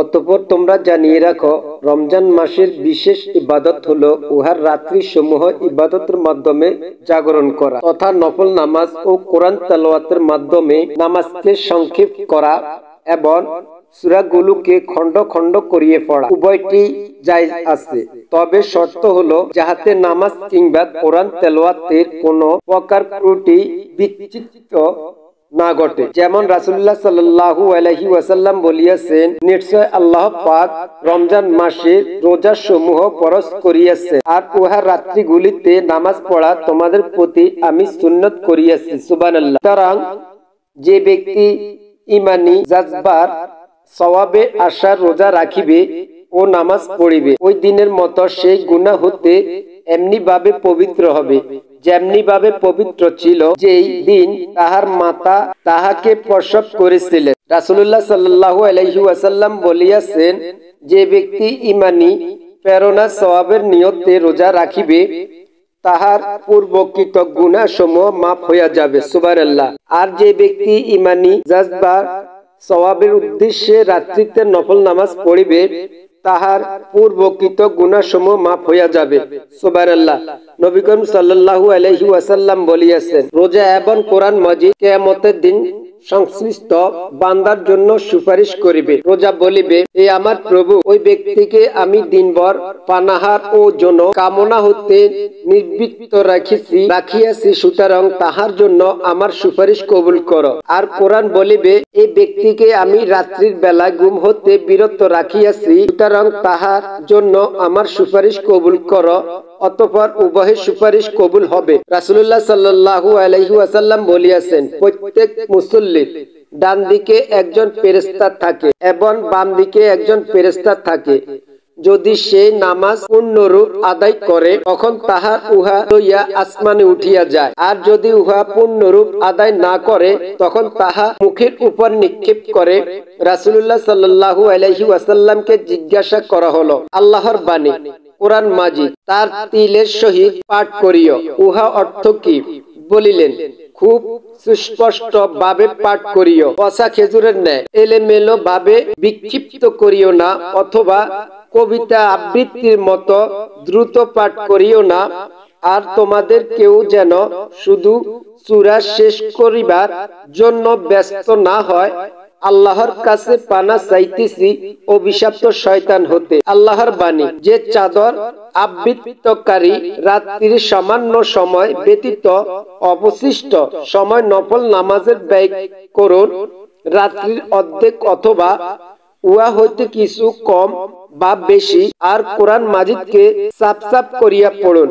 অতঃপর তোমরা জানিয়ে রাখো, রমজান মাসের বিশেষ ইবাদত হলো উহার রাত্রি সমূহ ইবাদতের মাধ্যমে জাগরণ করা তথা নফল নামাজ ও কোরআন তেলাওয়াতের মাধ্যমে নামাজকে সংক্ষেপ করা এবং সূরাগুলোকে খণ্ড খণ্ড করিয়ে পড়া। উভয়টি জায়েজ আছে, তবে শর্ত হলো যাহাতে নামাজ কিংবা কোরআন তেলাওয়াতের কোনো প্রকার ত্রুটি বিচ্যুত না ঘটে। যেমন রাসূলুল্লাহ সাল্লাল্লাহু আলাইহি ওয়াসাল্লাম বলিয়াছেন, নিশ্চয় আল্লাহ পাক রমজান মাসে রোজা সমূহ ফরজ করিয়াছেন, আর উহার রাত্রিগুলিতে নামাজ পড়া তোমাদের প্রতি আমি সুন্নত করিয়াছি। সুবহানাল্লাহ। সুতরাং যে ব্যক্তি ঈমানী জাযবার সওয়াবে আশা রোজা রাখিবে ও নামাজ পড়িবে, ওই দিনের মতো সেই গুনাহ হতে এমনি ভাবে পবিত্র হবে যেমনি ভাবে পবিত্র ছিল যেই দিন তাহার মাতা তাহাকে প্রসব করেছিলেন। রাসূলুল্লাহ সাল্লাল্লাহু আলাইহি ওয়াসাল্লাম বলিয়াছেন, যে ব্যক্তি ঈমানী প্রেরণা সওয়াবের নিয়তে রোজা রাখিবে তাহার পূর্বকৃত গুনাহ সমূহ মাফ হইয়া যাবে। সুবহানাল্লাহ। আর যে ব্যক্তি ঈমানী জাযবা সওয়াবের উদ্দেশ্যে রাত্রিতে নফল নামাজ পড়িবে তাহার পূর্বকৃত গুনাহ সমূহ মাফ হইয়া যাবে। সুবহানাল্লাহ। নবী করিম সাল্লাল্লাহু আলাইহি ওয়াসাল্লাম বলিয়াছেন, রোজা এবং কোরআন মাজিদ কিয়ামতের দিন সংশ্লিষ্ট বান্দার জন্য সুপারিশ করিবে। রোজা বলিবে, হে আমার প্রভু, ওই ব্যক্তিকে আমি দিনভর পানাহার ও যৌন কামনা হতে নিবৃত্ত রাখিয়াছি, সুতরাং তাহার জন্য আমার সুপারিশ কবুল করো। আর কোরআন বলিবে, এই ব্যক্তিকে আমি রাত্রির বেলা ঘুম হতে বিরত রাখিয়াছি, সুতরাং তাহার জন্য আমার সুপারিশ কবুল করো। অতঃপর উভয়ের সুপারিশ কবুল হবে। রাসূলুল্লাহ সাল্লাল্লাহু আলাইহি ওয়াসাল্লাম বলিয়াছেন, প্রত্যেক মুসল্লির ডান দিকে একজন ফেরেশতা থাকে এবং বাম দিকে একজন ফেরেশতা থাকে। যদি সে নামাজ পূর্ণরূপ আদায় করে তখন তাহার উহা লইয়া আসমানে উঠিয়া যায়, আর যদি উহা পূর্ণরূপ আদায় না করে তখন তাহা মুখের উপর নিক্ষেপ করে। রাসূলুল্লাহ সাল্লাল্লাহু আলাইহি ওয়াসাল্লামকে জিজ্ঞাসা করা হলো, আল্লাহর বাণী কোরআন মাজিদ তার তিলের সহিত পাঠ করিও, উহা অর্থ কি? বলিলেন, খুব সুস্পষ্ট ভাবে পাঠ করিও, পচা খেজুরের ন্যায় এলোমেলো ভাবে বিক্ষিপ্ত করিও না, অথবা কবিতা আবৃত্তির মতো দ্রুত পাঠ করিও না। আর তোমাদের কেউ যেন শুধু সূরা শেষ করিবার জন্য ব্যস্ত না হয়। আল্লাহর কাছে পানা চাইতেছি অভিশপ্ত শয়তান হতে। আল্লাহর বাণী, যে চাদর আবৃত্তকারী রাত্রির সামান্য সময় ব্যতীত অবশিষ্ট সময় নফল নামাজের ব্যয় করুন, রাত্রির অর্ধেক অথবা উহা হইতে কিছু কম বা বেশি, আর কোরআন মাজিদকে সাফ সাফ করিয়া পড়ুন।